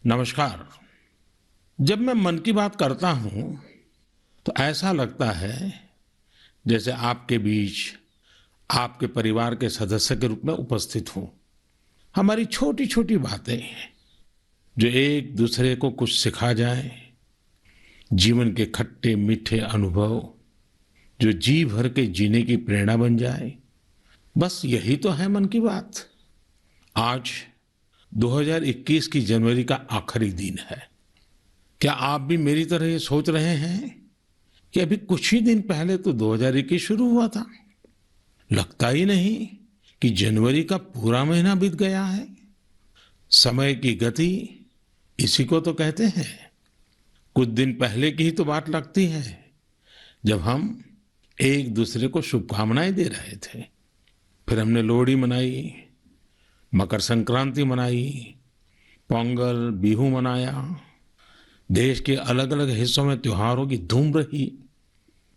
नमस्कार। जब मैं मन की बात करता हूँ तो ऐसा लगता है जैसे आपके बीच आपके परिवार के सदस्य के रूप में उपस्थित हूँ। हमारी छोटी छोटी बातें जो एक दूसरे को कुछ सिखा जाए, जीवन के खट्टे मीठे अनुभव जो जी भर के जीने की प्रेरणा बन जाए, बस यही तो है मन की बात। आज 2021 की जनवरी का आखिरी दिन है। क्या आप भी मेरी तरह ये सोच रहे हैं कि अभी कुछ ही दिन पहले तो 2021 शुरू हुआ था? लगता ही नहीं कि जनवरी का पूरा महीना बीत गया है। समय की गति इसी को तो कहते हैं। कुछ दिन पहले की ही तो बात लगती है जब हम एक दूसरे को शुभकामनाएं दे रहे थे। फिर हमने लोहड़ी मनाई, मकर संक्रांति मनाई, पोंगल, बिहू मनाया। देश के अलग अलग हिस्सों में त्योहारों की धूम रही।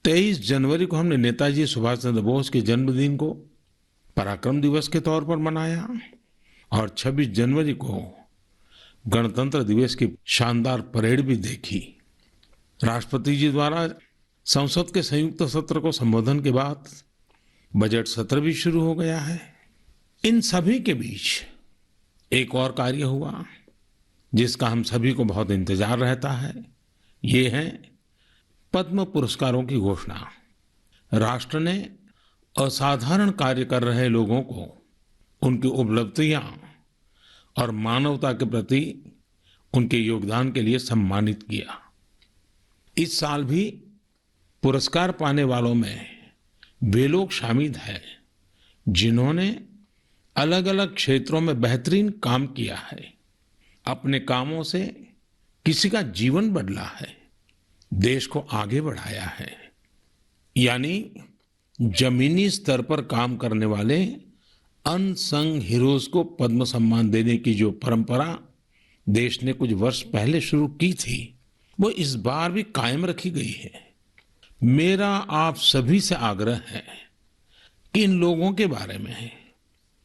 23 जनवरी को हमने नेताजी सुभाष चंद्र बोस के जन्मदिन को पराक्रम दिवस के तौर पर मनाया और 26 जनवरी को गणतंत्र दिवस की शानदार परेड भी देखी। राष्ट्रपति जी द्वारा संसद के संयुक्त सत्र को संबोधन के बाद बजट सत्र भी शुरू हो गया है। इन सभी के बीच एक और कार्य हुआ जिसका हम सभी को बहुत इंतजार रहता है। ये है पद्म पुरस्कारों की घोषणा। राष्ट्र ने असाधारण कार्य कर रहे लोगों को उनकी उपलब्धियां और मानवता के प्रति उनके योगदान के लिए सम्मानित किया। इस साल भी पुरस्कार पाने वालों में वे लोग शामिल हैं जिन्होंने अलग अलग क्षेत्रों में बेहतरीन काम किया है। अपने कामों से किसी का जीवन बदला है, देश को आगे बढ़ाया है। यानी जमीनी स्तर पर काम करने वाले अनसंग हीरोज को पद्म सम्मान देने की जो परंपरा देश ने कुछ वर्ष पहले शुरू की थी, वो इस बार भी कायम रखी गई है। मेरा आप सभी से आग्रह है कि इन लोगों के बारे में,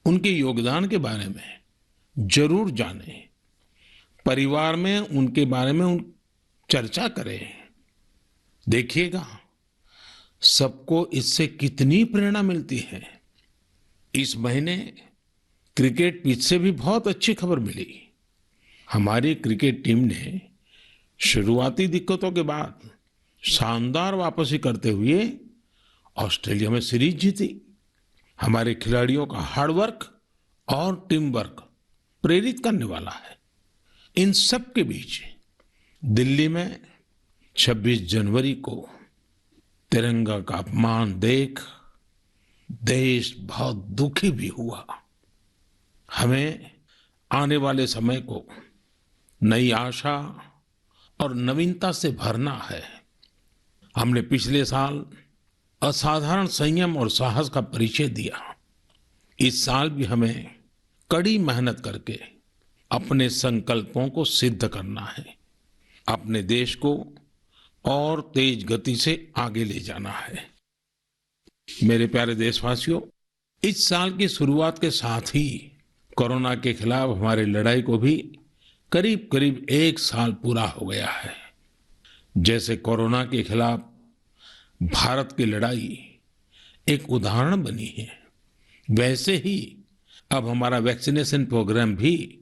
उनके योगदान के बारे में जरूर जानें। परिवार में उनके बारे में चर्चा करें। देखिएगा सबको इससे कितनी प्रेरणा मिलती है। इस महीने क्रिकेट पिच से भी बहुत अच्छी खबर मिली। हमारी क्रिकेट टीम ने शुरुआती दिक्कतों के बाद शानदार वापसी करते हुए ऑस्ट्रेलिया में सीरीज जीती। हमारे खिलाड़ियों का हार्डवर्क और टीम वर्क प्रेरित करने वाला है। इन सब के बीच दिल्ली में 26 जनवरी को तिरंगा का अपमान देख देश बहुत दुखी भी हुआ। हमें आने वाले समय को नई आशा और नवीनता से भरना है। हमने पिछले साल असाधारण संयम और साहस का परिचय दिया। इस साल भी हमें कड़ी मेहनत करके अपने संकल्पों को सिद्ध करना है। अपने देश को और तेज गति से आगे ले जाना है। मेरे प्यारे देशवासियों, इस साल की शुरुआत के साथ ही कोरोना के खिलाफ हमारी लड़ाई को भी करीब करीब 1 साल पूरा हो गया है। जैसे कोरोना के खिलाफ भारत की लड़ाई एक उदाहरण बनी है, वैसे ही अब हमारा वैक्सीनेशन प्रोग्राम भी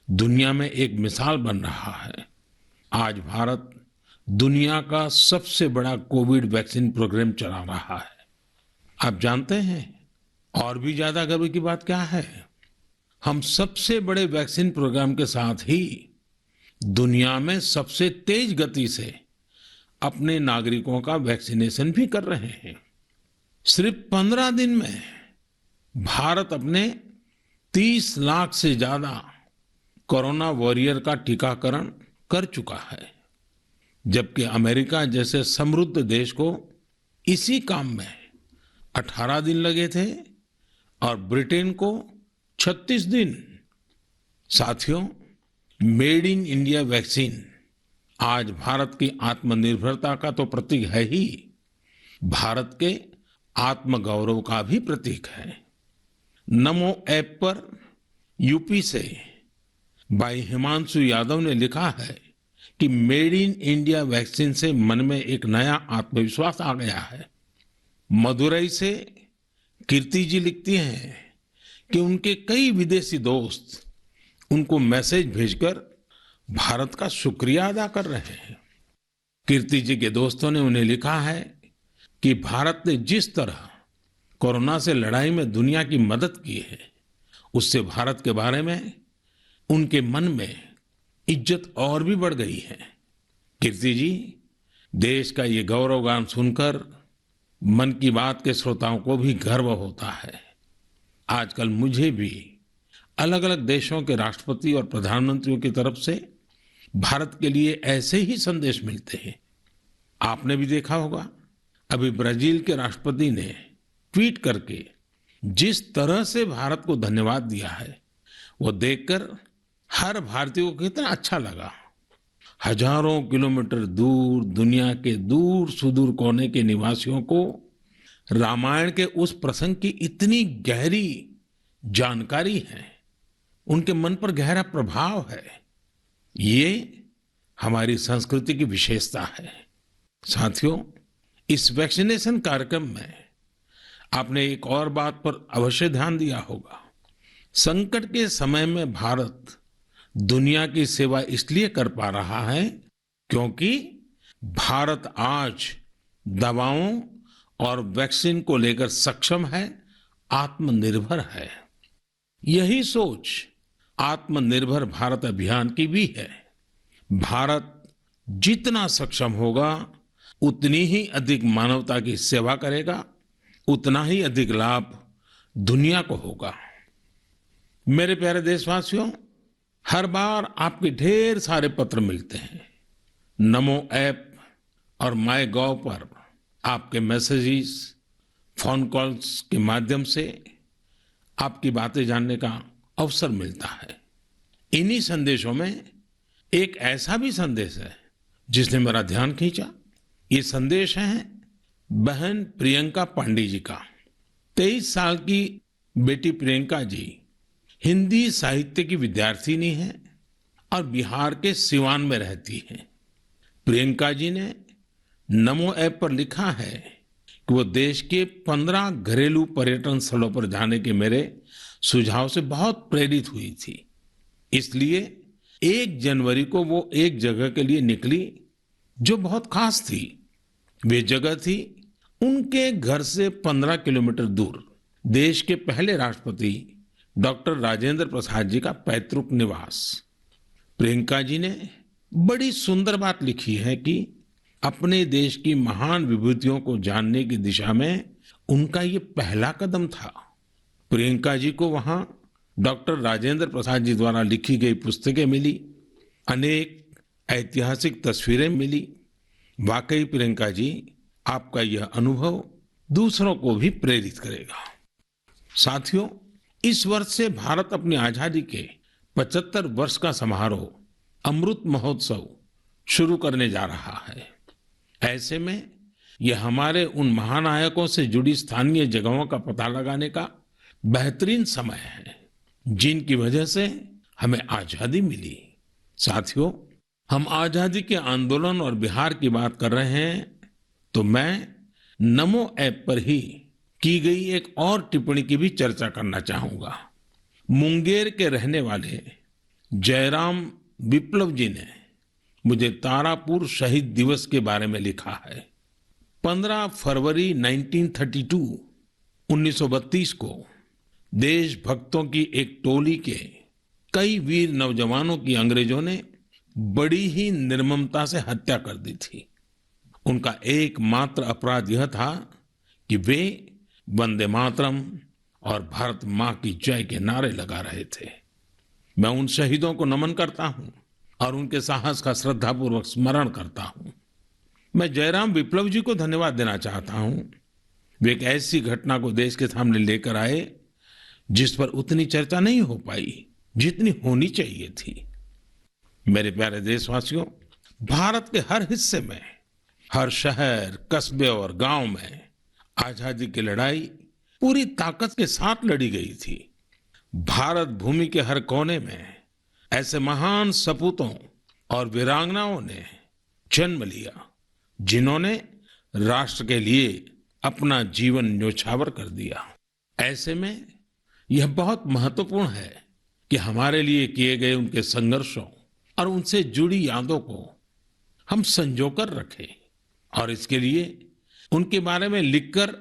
दुनिया में एक मिसाल बन रहा है। आज भारत दुनिया का सबसे बड़ा कोविड वैक्सीन प्रोग्राम चला रहा है। आप जानते हैं और भी ज्यादा गर्व की बात क्या है? हम सबसे बड़े वैक्सीन प्रोग्राम के साथ ही दुनिया में सबसे तेज गति से अपने नागरिकों का वैक्सीनेशन भी कर रहे हैं। सिर्फ 15 दिन में भारत अपने 30 लाख से ज्यादा कोरोना वॉरियर का टीकाकरण कर चुका है, जबकि अमेरिका जैसे समृद्ध देश को इसी काम में 18 दिन लगे थे और ब्रिटेन को 36 दिन। साथियों, मेड इन इंडिया वैक्सीन आज भारत की आत्मनिर्भरता का तो प्रतीक है ही, भारत के आत्मगौरव का भी प्रतीक है। नमो ऐप पर यूपी से भाई हिमांशु यादव ने लिखा है कि मेड इन इंडिया वैक्सीन से मन में एक नया आत्मविश्वास आ गया है। मदुरई से कीर्ति जी लिखती हैं कि उनके कई विदेशी दोस्त उनको मैसेज भेजकर भारत का शुक्रिया अदा कर रहे हैं। कीर्ति जी के दोस्तों ने उन्हें लिखा है कि भारत ने जिस तरह कोरोना से लड़ाई में दुनिया की मदद की है, उससे भारत के बारे में उनके मन में इज्जत और भी बढ़ गई है। कीर्ति जी, देश का ये गौरवगान सुनकर मन की बात के श्रोताओं को भी गर्व होता है। आजकल मुझे भी अलग अलग देशों के राष्ट्रपति और प्रधानमंत्रियों की तरफ से भारत के लिए ऐसे ही संदेश मिलते हैं। आपने भी देखा होगा, अभी ब्राजील के राष्ट्रपति ने ट्वीट करके जिस तरह से भारत को धन्यवाद दिया है, वो देखकर हर भारतीय को कितना अच्छा लगा। हजारों किलोमीटर दूर दुनिया के दूर सुदूर कोने के निवासियों को रामायण के उस प्रसंग की इतनी गहरी जानकारी है, उनके मन पर गहरा प्रभाव है। ये हमारी संस्कृति की विशेषता है। साथियों, इस वैक्सीनेशन कार्यक्रम में आपने एक और बात पर अवश्य ध्यान दिया होगा। संकट के समय में भारत दुनिया की सेवा इसलिए कर पा रहा है क्योंकि भारत आज दवाओं और वैक्सीन को लेकर सक्षम है, आत्मनिर्भर है। यही सोच आत्मनिर्भर भारत अभियान की भी है। भारत जितना सक्षम होगा, उतनी ही अधिक मानवता की सेवा करेगा, उतना ही अधिक लाभ दुनिया को होगा। मेरे प्यारे देशवासियों, हर बार आपके ढेर सारे पत्र मिलते हैं। नमो ऐप और माय गॉव पर आपके मैसेजेस, फोन कॉल्स के माध्यम से आपकी बातें जानने का अवसर मिलता है। इन्हीं संदेशों में एक ऐसा भी संदेश है जिसने मेरा ध्यान खींचा। ये संदेश है बहन प्रियंका पांडे जी का। 23 साल की बेटी प्रियंका जी हिंदी साहित्य की विद्यार्थिनी है और बिहार के सिवान में रहती है। प्रियंका जी ने नमो ऐप पर लिखा है कि वो देश के 15 घरेलू पर्यटन स्थलों पर जाने के मेरे सुझाव से बहुत प्रेरित हुई थी। इसलिए 1 जनवरी को वो एक जगह के लिए निकली जो बहुत खास थी। वे जगह थी उनके घर से 15 किलोमीटर दूर देश के पहले राष्ट्रपति डॉक्टर राजेंद्र प्रसाद जी का पैतृक निवास। प्रियंका जी ने बड़ी सुंदर बात लिखी है कि अपने देश की महान विभूतियों को जानने की दिशा में उनका ये पहला कदम था। प्रियंका जी को वहां डॉक्टर राजेंद्र प्रसाद जी द्वारा लिखी गई पुस्तकें मिली, अनेक ऐतिहासिक तस्वीरें मिली। वाकई प्रियंका जी, आपका यह अनुभव दूसरों को भी प्रेरित करेगा। साथियों, इस वर्ष से भारत अपनी आजादी के 75 वर्ष का समारोह अमृत महोत्सव शुरू करने जा रहा है। ऐसे में यह हमारे उन महानायकों से जुड़ी स्थानीय जगहों का पता लगाने का बेहतरीन समय है जिनकी वजह से हमें आजादी मिली। साथियों, हम आजादी के आंदोलन और बिहार की बात कर रहे हैं तो मैं नमो ऐप पर ही की गई एक और टिप्पणी की भी चर्चा करना चाहूंगा। मुंगेर के रहने वाले जयराम विप्लव जी ने मुझे तारापुर शहीद दिवस के बारे में लिखा है। 15 फरवरी 1932 को देशभक्तों की एक टोली के कई वीर नौजवानों की अंग्रेजों ने बड़ी ही निर्ममता से हत्या कर दी थी। उनका एकमात्र अपराध यह था कि वे वंदे मातरम और भारत मां की जय के नारे लगा रहे थे। मैं उन शहीदों को नमन करता हूं और उनके साहस का श्रद्धापूर्वक स्मरण करता हूं। मैं जयराम विप्लव जी को धन्यवाद देना चाहता हूं। वे एक ऐसी घटना को देश के सामने लेकर आए जिस पर उतनी चर्चा नहीं हो पाई जितनी होनी चाहिए थी। मेरे प्यारे देशवासियों, भारत के हर हिस्से में, हर शहर, कस्बे और गांव में आजादी की लड़ाई पूरी ताकत के साथ लड़ी गई थी। भारत भूमि के हर कोने में ऐसे महान सपूतों और वीरांगनाओं ने जन्म लिया जिन्होंने राष्ट्र के लिए अपना जीवन न्योछावर कर दिया। ऐसे में यह बहुत महत्वपूर्ण है कि हमारे लिए किए गए उनके संघर्षों और उनसे जुड़ी यादों को हम संजोकर रखें और इसके लिए उनके बारे में लिखकर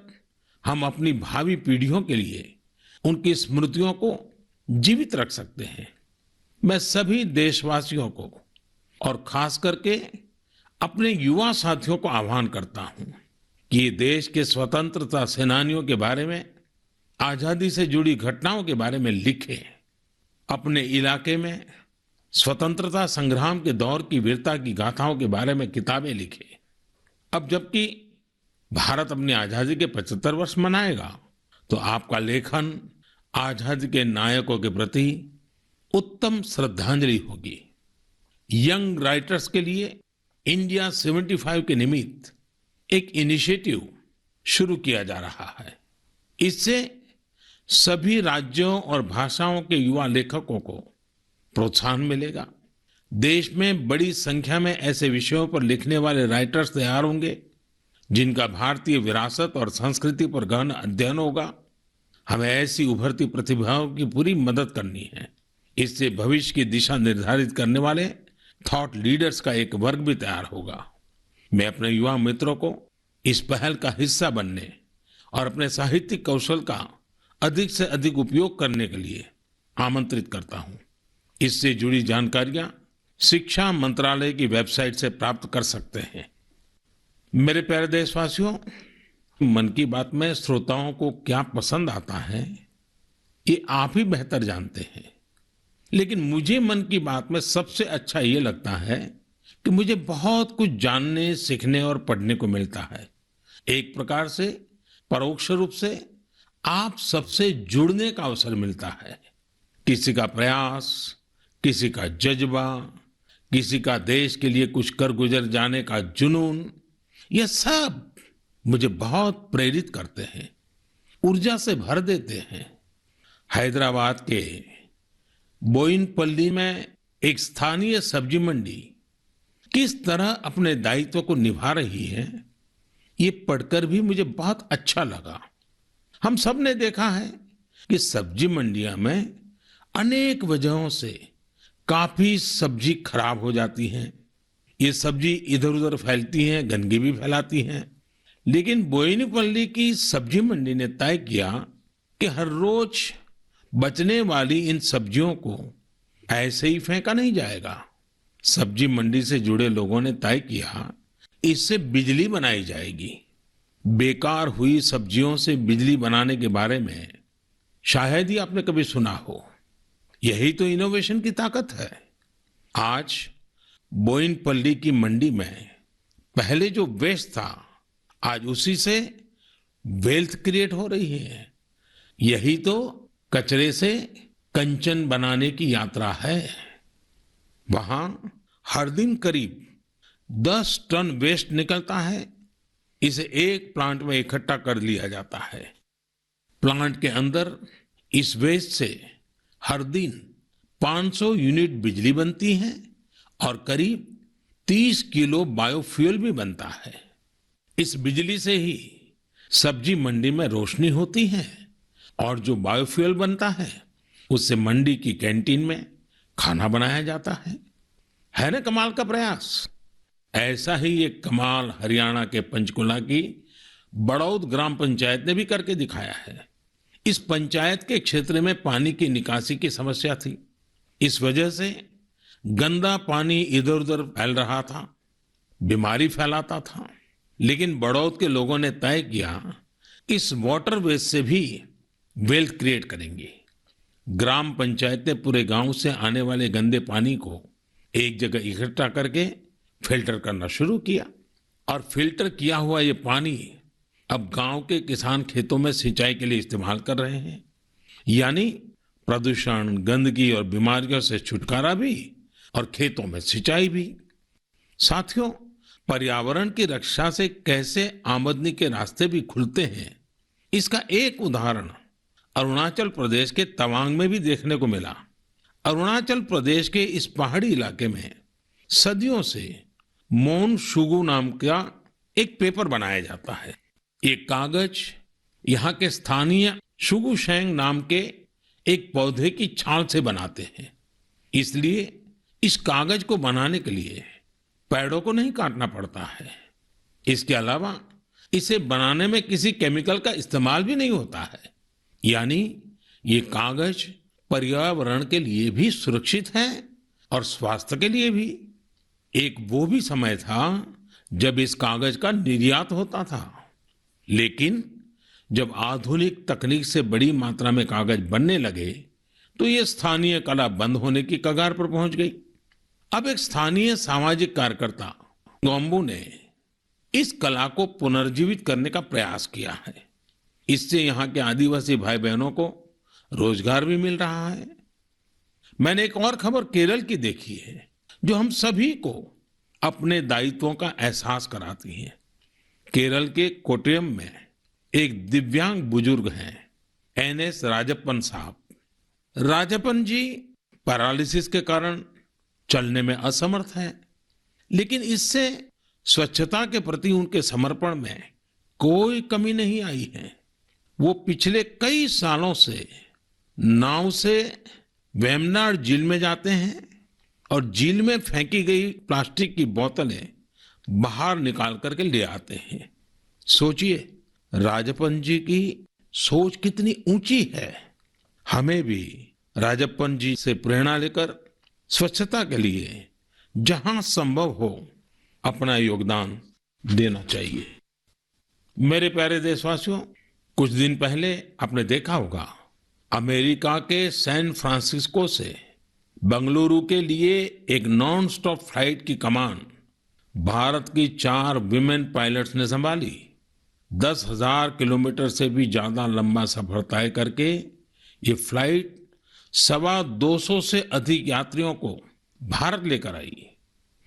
हम अपनी भावी पीढ़ियों के लिए उनकी स्मृतियों को जीवित रख सकते हैं। मैं सभी देशवासियों को और खास करके अपने युवा साथियों को आह्वान करता हूं कि ये देश के स्वतंत्रता सेनानियों के बारे में, आजादी से जुड़ी घटनाओं के बारे में लिखें। अपने इलाके में स्वतंत्रता संग्राम के दौर की वीरता की गाथाओं के बारे में किताबें लिखें। अब जबकि भारत अपनी आजादी के 75 वर्ष मनाएगा, तो आपका लेखन आजादी के नायकों के प्रति उत्तम श्रद्धांजलि होगी। यंग राइटर्स के लिए इंडिया 75 के निमित्त एक इनिशिएटिव शुरू किया जा रहा है। इससे सभी राज्यों और भाषाओं के युवा लेखकों को प्रोत्साहन मिलेगा। देश में बड़ी संख्या में ऐसे विषयों पर लिखने वाले राइटर्स तैयार होंगे जिनका भारतीय विरासत और संस्कृति पर गहन अध्ययन होगा। हमें ऐसी उभरती प्रतिभाओं की पूरी मदद करनी है। इससे भविष्य की दिशा निर्धारित करने वाले थॉट लीडर्स का एक वर्ग भी तैयार होगा। मैं अपने युवा मित्रों को इस पहल का हिस्सा बनने और अपने साहित्यिक कौशल का अधिक से अधिक उपयोग करने के लिए आमंत्रित करता हूं। इससे जुड़ी जानकारियां शिक्षा मंत्रालय की वेबसाइट से प्राप्त कर सकते हैं। मेरे प्यारे देशवासियों, मन की बात में श्रोताओं को क्या पसंद आता है ये आप ही बेहतर जानते हैं, लेकिन मुझे मन की बात में सबसे अच्छा ये लगता है कि मुझे बहुत कुछ जानने, सीखने और पढ़ने को मिलता है। एक प्रकार से परोक्ष रूप से आप सबसे जुड़ने का अवसर मिलता है। किसी का प्रयास, किसी का जज्बा, किसी का देश के लिए कुछ कर गुजर जाने का जुनून, ये सब मुझे बहुत प्रेरित करते हैं, ऊर्जा से भर देते हैं। हैदराबाद के बोयिनपल्ली में एक स्थानीय सब्जी मंडी किस तरह अपने दायित्व को निभा रही है, ये पढ़कर भी मुझे बहुत अच्छा लगा। हम सब ने देखा है कि सब्जी मंडियां में अनेक वजहों से काफी सब्जी खराब हो जाती हैं। ये सब्जी इधर उधर फैलती हैं, गंदगी भी फैलाती हैं। लेकिन बोयिनपल्ली की सब्जी मंडी ने तय किया कि हर रोज बचने वाली इन सब्जियों को ऐसे ही फेंका नहीं जाएगा। सब्जी मंडी से जुड़े लोगों ने तय किया इससे बिजली बनाई जाएगी। बेकार हुई सब्जियों से बिजली बनाने के बारे में शायद ही आपने कभी सुना हो। यही तो इनोवेशन की ताकत है। आज बोयिनपल्ली की मंडी में पहले जो वेस्ट था, आज उसी से वेल्थ क्रिएट हो रही है। यही तो कचरे से कंचन बनाने की यात्रा है। वहां हर दिन करीब 10 टन वेस्ट निकलता है। इसे एक प्लांट में इकट्ठा कर लिया जाता है। प्लांट के अंदर इस वेस्ट से हर दिन 500 यूनिट बिजली बनती है और करीब 30 किलो बायोफ्यूल भी बनता है। इस बिजली से ही सब्जी मंडी में रोशनी होती है और जो बायोफ्यूल बनता है उससे मंडी की कैंटीन में खाना बनाया जाता है ना कमाल का प्रयास। ऐसा ही एक कमाल हरियाणा के पंचकुला की बड़ौद ग्राम पंचायत ने भी करके दिखाया है। इस पंचायत के क्षेत्र में पानी की निकासी की समस्या थी। इस वजह से गंदा पानी इधर उधर फैल रहा था, बीमारी फैलाता था। लेकिन बड़ौद के लोगों ने तय किया कि इस वाटर वेस्ट से भी वेल्थ क्रिएट करेंगे। ग्राम पंचायत ने पूरे गांव से आने वाले गंदे पानी को एक जगह इकट्ठा करके फिल्टर करना शुरू किया और फिल्टर किया हुआ ये पानी अब गांव के किसान खेतों में सिंचाई के लिए इस्तेमाल कर रहे हैं। यानी प्रदूषण, गंदगी और बीमारियों से छुटकारा भी और खेतों में सिंचाई भी। साथियों, पर्यावरण की रक्षा से कैसे आमदनी के रास्ते भी खुलते हैं, इसका एक उदाहरण अरुणाचल प्रदेश के तवांग में भी देखने को मिला। अरुणाचल प्रदेश के इस पहाड़ी इलाके में सदियों से मोन शुगु नाम का एक पेपर बनाया जाता है। ये कागज यहाँ के स्थानीय शुगु शेंग नाम के एक पौधे की छाल से बनाते हैं। इसलिए इस कागज को बनाने के लिए पेड़ों को नहीं काटना पड़ता है। इसके अलावा इसे बनाने में किसी केमिकल का इस्तेमाल भी नहीं होता है। यानी ये कागज पर्यावरण के लिए भी सुरक्षित है और स्वास्थ्य के लिए भी। एक वो भी समय था जब इस कागज का निर्यात होता था, लेकिन जब आधुनिक तकनीक से बड़ी मात्रा में कागज बनने लगे तो ये स्थानीय कला बंद होने की कगार पर पहुंच गई। अब एक स्थानीय सामाजिक कार्यकर्ता गोम्बू ने इस कला को पुनर्जीवित करने का प्रयास किया है। इससे यहाँ के आदिवासी भाई बहनों को रोजगार भी मिल रहा है। मैंने एक और खबर केरल की देखी है जो हम सभी को अपने दायित्वों का एहसास कराती है। केरल के कोट्टयम में एक दिव्यांग बुजुर्ग हैं, एनएस राजप्पन साहब। राजप्पन जी पैरालिसिस के कारण चलने में असमर्थ हैं, लेकिन इससे स्वच्छता के प्रति उनके समर्पण में कोई कमी नहीं आई है। वो पिछले कई सालों से नाव से वेम्बनाड झील में जाते हैं और झील में फेंकी गई प्लास्टिक की बोतलें बाहर निकाल करके ले आते हैं। सोचिए, राजप्पन जी की सोच कितनी ऊंची है। हमें भी राजप्पन जी से प्रेरणा लेकर स्वच्छता के लिए जहां संभव हो अपना योगदान देना चाहिए। मेरे प्यारे देशवासियों, कुछ दिन पहले आपने देखा होगा अमेरिका के सैन फ्रांसिस्को से बंगलुरु के लिए एक नॉन स्टॉप फ्लाइट की कमान भारत की 4 विमेन पायलट्स ने संभाली। 10,000 किलोमीटर से भी ज्यादा लंबा सफर तय करके ये फ्लाइट 225 से अधिक यात्रियों को भारत लेकर आई।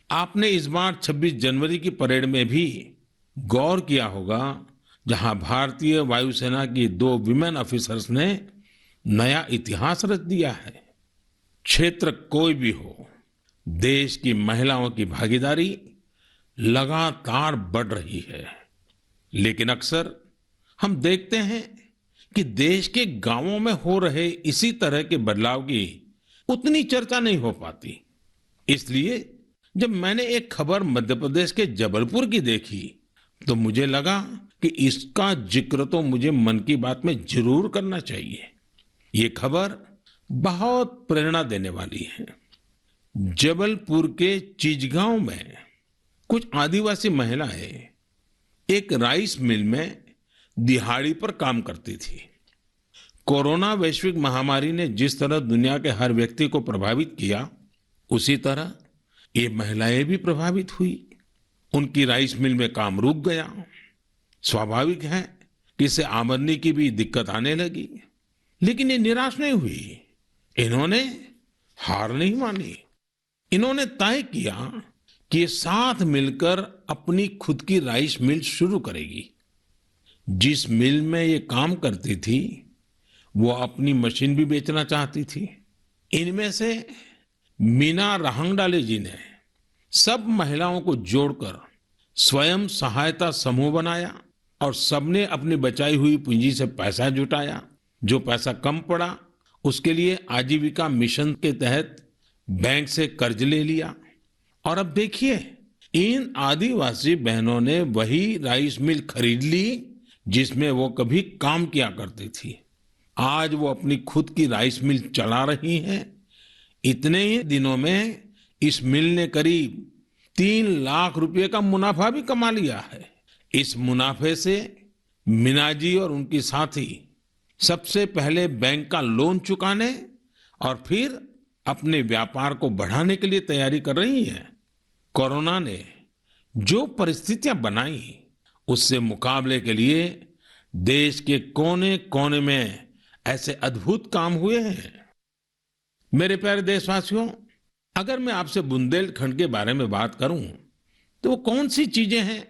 आपने इस बार 26 जनवरी की परेड में भी गौर किया होगा, जहां भारतीय वायुसेना की 2 विमेन ऑफिसर्स ने नया इतिहास रच दिया है। क्षेत्र कोई भी हो, देश की महिलाओं की भागीदारी लगातार बढ़ रही है। लेकिन अक्सर हम देखते हैं कि देश के गांवों में हो रहे इसी तरह के बदलाव की उतनी चर्चा नहीं हो पाती। इसलिए जब मैंने एक खबर मध्य प्रदेश के जबलपुर की देखी तो मुझे लगा कि इसका जिक्र तो मुझे मन की बात में जरूर करना चाहिए। ये खबर बहुत प्रेरणा देने वाली है। जबलपुर के चिचगांव में कुछ आदिवासी महिलाएं एक राइस मिल में दिहाड़ी पर काम करती थी। कोरोना वैश्विक महामारी ने जिस तरह दुनिया के हर व्यक्ति को प्रभावित किया, उसी तरह ये महिलाएं भी प्रभावित हुई। उनकी राइस मिल में काम रुक गया। स्वाभाविक है कि इससे आमदनी की भी दिक्कत आने लगी, लेकिन ये निराश नहीं हुई। इन्होंने हार नहीं मानी। इन्होंने तय किया कि ये साथ मिलकर अपनी खुद की राइस मिल शुरू करेगी। जिस मिल में ये काम करती थी वो अपनी मशीन भी बेचना चाहती थी। इनमें से मीना रहंगडाले जी ने सब महिलाओं को जोड़कर स्वयं सहायता समूह बनाया और सबने अपनी बचाई हुई पूंजी से पैसा जुटाया। जो पैसा कम पड़ा उसके लिए आजीविका मिशन के तहत बैंक से कर्ज ले लिया। और अब देखिए, इन आदिवासी बहनों ने वही राइस मिल खरीद ली जिसमें वो कभी काम किया करती थी। आज वो अपनी खुद की राइस मिल चला रही हैं। इतने ही दिनों में इस मिल ने करीब 3 लाख रुपए का मुनाफा भी कमा लिया है। इस मुनाफे से मीना जी और उनकी साथी सबसे पहले बैंक का लोन चुकाने और फिर अपने व्यापार को बढ़ाने के लिए तैयारी कर रही हैं। कोरोना ने जो परिस्थितियां बनाई, उससे मुकाबले के लिए देश के कोने कोने में ऐसे अद्भुत काम हुए हैं। मेरे प्यारे देशवासियों, अगर मैं आपसे बुंदेलखंड के बारे में बात करूं तो वो कौन सी चीजें हैं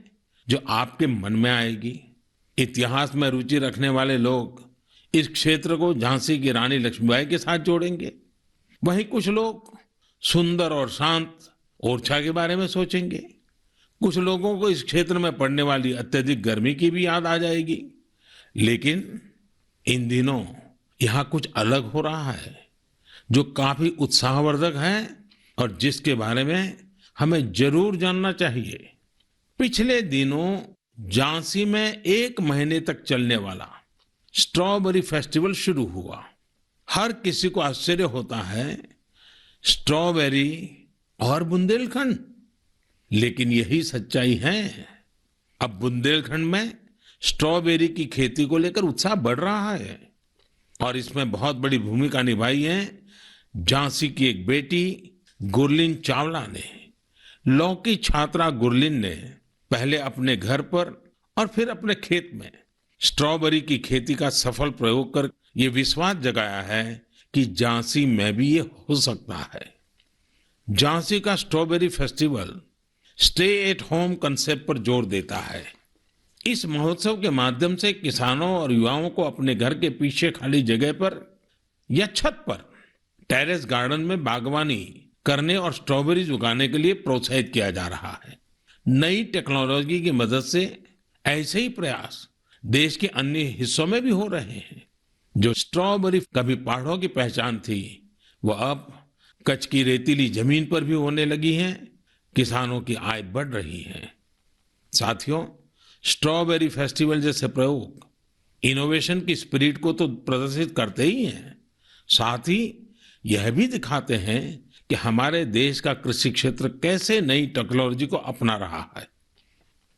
जो आपके मन में आएगी? इतिहास में रुचि रखने वाले लोग इस क्षेत्र को झांसी की रानी लक्ष्मीबाई के साथ जोड़ेंगे। वहीं कुछ लोग सुंदर और शांत ओरछा के बारे में सोचेंगे। कुछ लोगों को इस क्षेत्र में पड़ने वाली अत्यधिक गर्मी की भी याद आ जाएगी। लेकिन इन दिनों यहाँ कुछ अलग हो रहा है जो काफी उत्साहवर्धक है और जिसके बारे में हमें जरूर जानना चाहिए। पिछले दिनों झांसी में 1 महीने तक चलने वाला स्ट्रॉबेरी फेस्टिवल शुरू हुआ। हर किसी को आश्चर्य होता है, स्ट्रॉबेरी और बुंदेलखंड, लेकिन यही सच्चाई है। अब बुंदेलखंड में स्ट्रॉबेरी की खेती को लेकर उत्साह बढ़ रहा है और इसमें बहुत बड़ी भूमिका निभाई है झांसी की एक बेटी गुरलीन चावला ने। लॉ की छात्रा गुरलीन ने पहले अपने घर पर और फिर अपने खेत में स्ट्रॉबेरी की खेती का सफल प्रयोग कर ये विश्वास जगाया है कि झांसी में भी ये हो सकता है। झांसी का strawberry festival stay at home concept पर जोर देता है। इस महोत्सव के माध्यम से किसानों और युवाओं को अपने घर के पीछे खाली जगह पर या छत पर टेरेस गार्डन में बागवानी करने और स्ट्रॉबेरीज उगाने के लिए प्रोत्साहित किया जा रहा है। नई टेक्नोलॉजी की मदद से ऐसे ही प्रयास देश के अन्य हिस्सों में भी हो रहे हैं। जो स्ट्रॉबेरी कभी पहाड़ों की पहचान थी, वो अब कच्छ की रेतीली जमीन पर भी होने लगी है। किसानों की आय बढ़ रही है। साथियों, स्ट्रॉबेरी फेस्टिवल जैसे प्रयोग इनोवेशन की स्पिरिट को तो प्रदर्शित करते ही हैं, साथ ही यह भी दिखाते हैं कि हमारे देश का कृषि क्षेत्र कैसे नई टेक्नोलॉजी को अपना रहा है।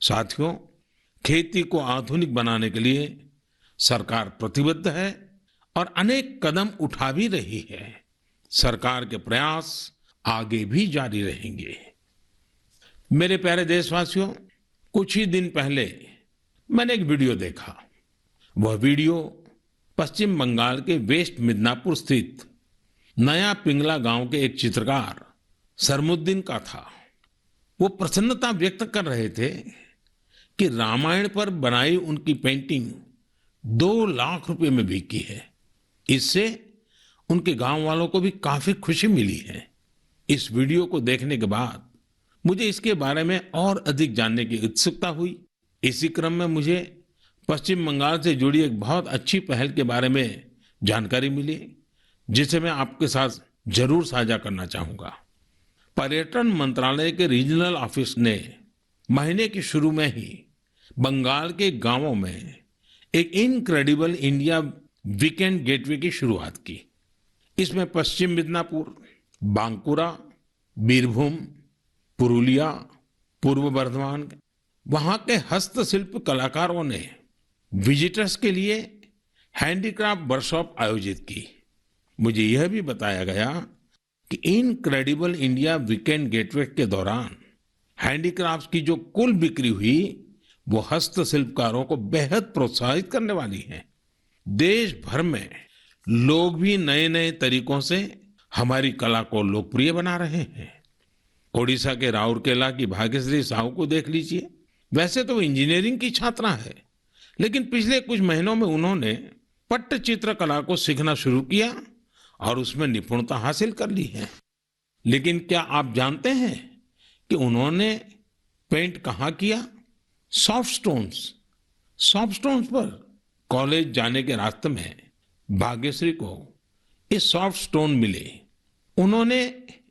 साथियों, खेती को आधुनिक बनाने के लिए सरकार प्रतिबद्ध है और अनेक कदम उठा भी रही है। सरकार के प्रयास आगे भी जारी रहेंगे। मेरे प्यारे देशवासियों, कुछ ही दिन पहले मैंने एक वीडियो देखा। वह वीडियो पश्चिम बंगाल के वेस्ट मिदनापुर स्थित नया पिंगला गांव के एक चित्रकार सरमुद्दीन का था। वो प्रसन्नता व्यक्त कर रहे थे कि रामायण पर बनाई उनकी पेंटिंग 2 लाख रुपए में बिकी है। इससे उनके गांव वालों को भी काफी खुशी मिली है। इस वीडियो को देखने के बाद मुझे इसके बारे में और अधिक जानने की उत्सुकता हुई। इसी क्रम में मुझे पश्चिम बंगाल से जुड़ी एक बहुत अच्छी पहल के बारे में जानकारी मिली, जिसे मैं आपके साथ जरूर साझा करना चाहूंगा। पर्यटन मंत्रालय के रीजनल ऑफिस ने महीने के शुरू में ही बंगाल के गांवों में एक इनक्रेडिबल इंडिया वीकेंड गेटवे की शुरुआत की। इसमें पश्चिम मिदनापुर, बांकुरा, बीरभूम, पुरुलिया, पूर्व बर्धमान, वहां के हस्तशिल्प कलाकारों ने विजिटर्स के लिए हैंडीक्राफ्ट वर्कशॉप आयोजित की। मुझे यह भी बताया गया कि इनक्रेडिबल इंडिया वीकेंड गेटवे के दौरान हैंडीक्राफ्ट की जो कुल बिक्री हुई, वो हस्तशिल्पकारों को बेहद प्रोत्साहित करने वाली है। देश भर में लोग भी नए नए तरीकों से हमारी कला को लोकप्रिय बना रहे हैं। ओडिशा के राउरकेला की भाग्यश्री साहू को देख लीजिए। वैसे तो वो इंजीनियरिंग की छात्रा है, लेकिन पिछले कुछ महीनों में उन्होंने पट्टचित्र कला को सीखना शुरू किया और उसमें निपुणता हासिल कर ली है। लेकिन क्या आप जानते हैं कि उन्होंने पेंट कहाँ किया? सॉफ्ट स्टोन्स पर। कॉलेज जाने के रास्ते में भाग्यश्री को ये सॉफ्ट स्टोन मिले। उन्होंने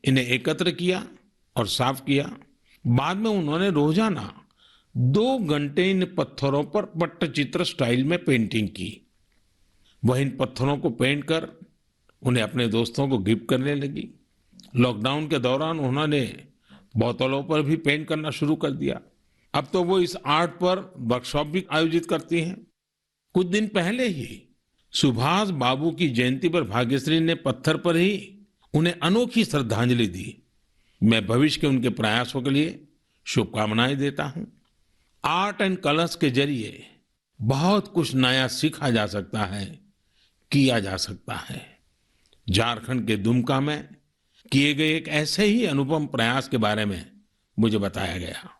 इन्हें एकत्र किया और साफ किया। बाद में उन्होंने रोजाना 2 घंटे इन पत्थरों पर पट्टचित्र स्टाइल में पेंटिंग की। वह इन पत्थरों को पेंट कर उन्हें अपने दोस्तों को गिफ्ट करने लगी। लॉकडाउन के दौरान उन्होंने बोतलों पर भी पेंट करना शुरू कर दिया। अब तो वो इस आर्ट पर वर्कशॉप भी आयोजित करती हैं। कुछ दिन पहले ही सुभाष बाबू की जयंती पर भाग्यश्री ने पत्थर पर ही उन्हें अनोखी श्रद्धांजलि दी। मैं भविष्य के उनके प्रयासों के लिए शुभकामनाएं देता हूं। आर्ट एंड कलर्स के जरिए बहुत कुछ नया सीखा जा सकता है, किया जा सकता है। झारखंड के दुमका में किए गए एक ऐसे ही अनुपम प्रयास के बारे में मुझे बताया गया।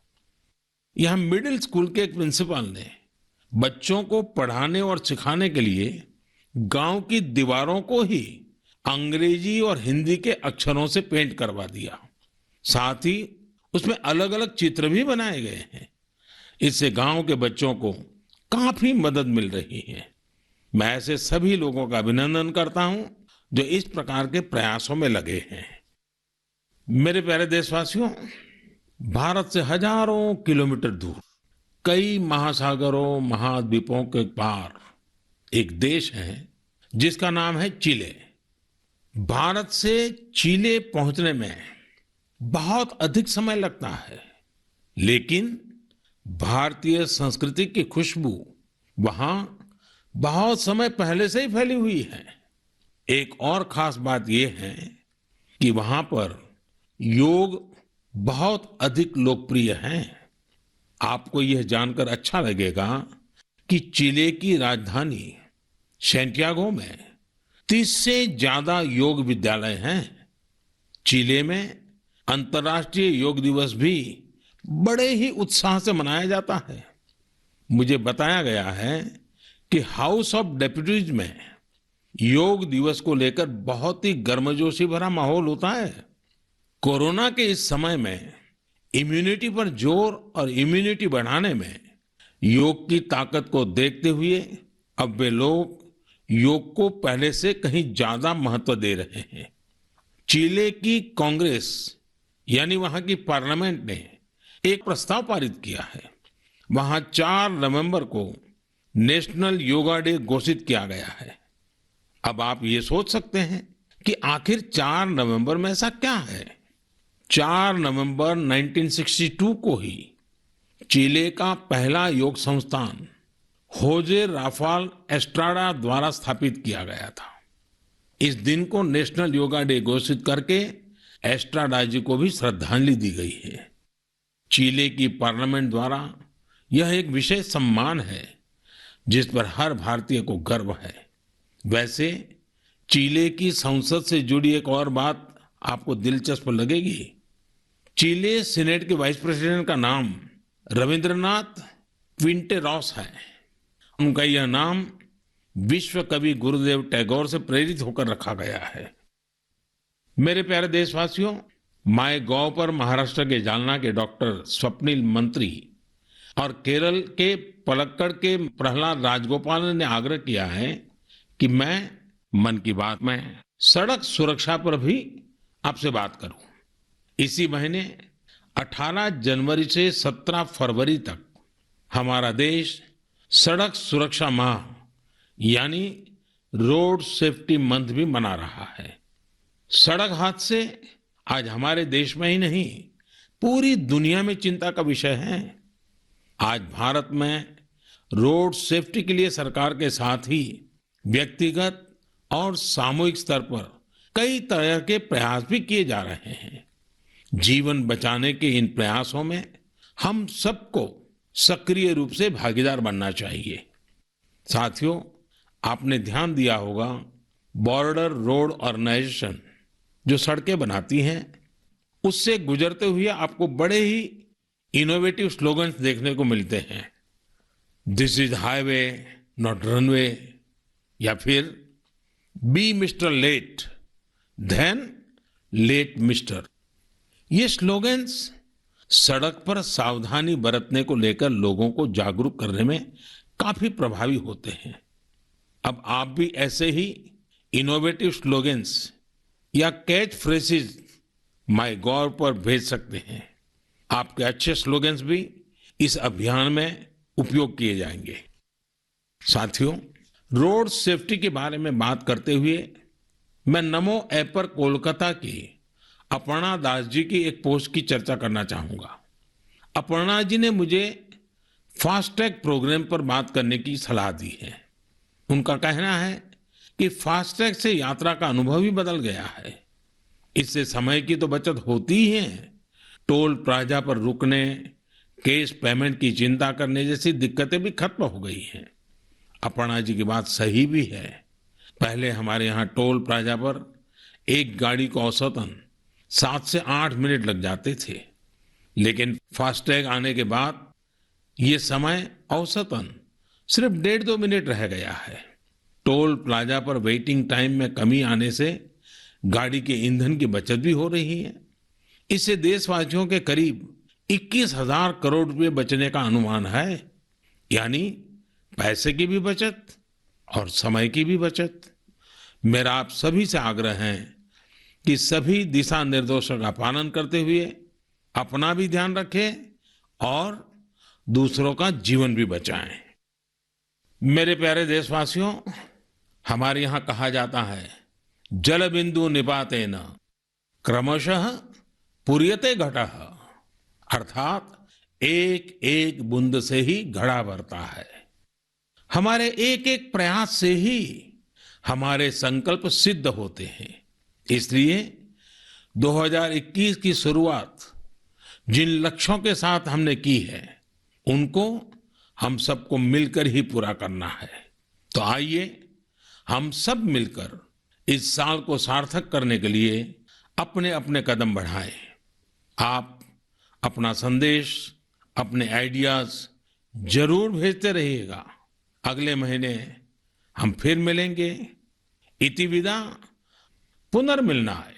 यहां मिडिल स्कूल के एक प्रिंसिपल ने बच्चों को पढ़ाने और सिखाने के लिए गांव की दीवारों को ही अंग्रेजी और हिंदी के अक्षरों से पेंट करवा दिया। साथ ही उसमें अलग अलग चित्र भी बनाए गए हैं। इससे गांव के बच्चों को काफी मदद मिल रही है। मैं ऐसे सभी लोगों का अभिनंदन करता हूं जो इस प्रकार के प्रयासों में लगे हैं। मेरे प्यारे देशवासियों, भारत से हजारों किलोमीटर दूर, कई महासागरों, महाद्वीपों के पार एक देश है जिसका नाम है चिले। भारत से चिले पहुंचने में बहुत अधिक समय लगता है, लेकिन भारतीय संस्कृति की खुशबू वहां बहुत समय पहले से ही फैली हुई है। एक और खास बात यह है कि वहां पर योग बहुत अधिक लोकप्रिय है। आपको यह जानकर अच्छा लगेगा कि चिले की राजधानी सैंटियागो में 30 से ज्यादा योग विद्यालय हैं। चिले में अंतर्राष्ट्रीय योग दिवस भी बड़े ही उत्साह से मनाया जाता है। मुझे बताया गया है कि हाउस ऑफ डेप्यूटीज में योग दिवस को लेकर बहुत ही गर्मजोशी भरा माहौल होता है। कोरोना के इस समय में इम्यूनिटी पर जोर और इम्यूनिटी बढ़ाने में योग की ताकत को देखते हुए अब वे लोग योग को पहले से कहीं ज्यादा महत्व दे रहे हैं। चिले की कांग्रेस यानी वहां की पार्लियामेंट ने एक प्रस्ताव पारित किया है। वहां 4 नवंबर को नेशनल योगा डे घोषित किया गया है। अब आप ये सोच सकते हैं कि आखिर 4 नवंबर में ऐसा क्या है। 4 नवंबर 1962 को ही चिले का पहला योग संस्थान होजे राफाल एस्ट्राडा द्वारा स्थापित किया गया था। इस दिन को नेशनल योगा डे घोषित करके एस्ट्राडा जी को भी श्रद्धांजलि दी गई है। चिले की पार्लियामेंट द्वारा यह एक विशेष सम्मान है जिस पर हर भारतीय को गर्व है। वैसे चिले की संसद से जुड़ी एक और बात आपको दिलचस्प लगेगी। चिले सीनेट के वाइस प्रेसिडेंट का नाम रविंद्रनाथ क्विंटेरॉस है। उनका यह नाम विश्व कवि गुरुदेव टैगोर से प्रेरित होकर रखा गया है। मेरे प्यारे देशवासियों, माय गॉव पर महाराष्ट्र के जालना के डॉक्टर स्वप्निल मंत्री और केरल के पलक्कड़ के प्रहलाद राजगोपाल ने आग्रह किया है कि मैं मन की बात में सड़क सुरक्षा पर भी आपसे बात करूं। इसी महीने 18 जनवरी से 17 फरवरी तक हमारा देश सड़क सुरक्षा माह यानी रोड सेफ्टी मंथ भी मना रहा है। सड़क हादसे आज हमारे देश में ही नहीं, पूरी दुनिया में चिंता का विषय है। आज भारत में रोड सेफ्टी के लिए सरकार के साथ ही व्यक्तिगत और सामूहिक स्तर पर कई तरह के प्रयास भी किए जा रहे हैं। जीवन बचाने के इन प्रयासों में हम सबको सक्रिय रूप से भागीदार बनना चाहिए। साथियों, आपने ध्यान दिया होगा, बॉर्डर रोड ऑर्गेनाइजेशन जो सड़कें बनाती हैं, उससे गुजरते हुए आपको बड़े ही इनोवेटिव स्लोगन्स देखने को मिलते हैं। This is highway not runway, या फिर be mister late than late mister. ये स्लोगन्स सड़क पर सावधानी बरतने को लेकर लोगों को जागरूक करने में काफी प्रभावी होते हैं। अब आप भी ऐसे ही इनोवेटिव स्लोगन्स या कैच फ्रेजेस माय गॉव पर भेज सकते हैं। आपके अच्छे स्लोगन्स भी इस अभियान में उपयोग किए जाएंगे। साथियों, रोड सेफ्टी के बारे में बात करते हुए मैं नमो ऐप पर कोलकाता की अपर्णा दास जी की एक पोस्ट की चर्चा करना चाहूंगा। अपर्णा जी ने मुझे फास्टैग प्रोग्राम पर बात करने की सलाह दी है। उनका कहना है कि फास्टैग से यात्रा का अनुभव ही बदल गया है। इससे समय की तो बचत होती ही है, टोल प्लाजा पर रुकने, कैश पेमेंट की चिंता करने जैसी दिक्कतें भी खत्म हो गई हैं। अपर्णा जी की बात सही भी है। पहले हमारे यहाँ टोल प्लाजा पर एक गाड़ी को औसतन 7 से 8 मिनट लग जाते थे, लेकिन फास्टैग आने के बाद ये समय औसतन सिर्फ 1.5-2 मिनट रह गया है। टोल प्लाजा पर वेटिंग टाइम में कमी आने से गाड़ी के ईंधन की बचत भी हो रही है। इससे देशवासियों के करीब 21,000 करोड़ रुपए बचने का अनुमान है। यानी पैसे की भी बचत और समय की भी बचत। मेरा आप सभी से आग्रह है कि सभी दिशा निर्देशों का पालन करते हुए अपना भी ध्यान रखें और दूसरों का जीवन भी बचाएं। मेरे प्यारे देशवासियों, हमारे यहाँ कहा जाता है, जल बिंदु निपातेन क्रमशः पूर्यते घटः। अर्थात एक एक बूंद से ही घड़ा भरता है। हमारे एक एक प्रयास से ही हमारे संकल्प सिद्ध होते हैं। इसलिए 2021 की शुरुआत जिन लक्ष्यों के साथ हमने की है, उनको हम सबको मिलकर ही पूरा करना है। तो आइए हम सब मिलकर इस साल को सार्थक करने के लिए अपने अपने कदम बढ़ाएं। आप अपना संदेश, अपने आइडियाज जरूर भेजते रहिएगा। अगले महीने हम फिर मिलेंगे। इति विदा पुनर्मिलनाय।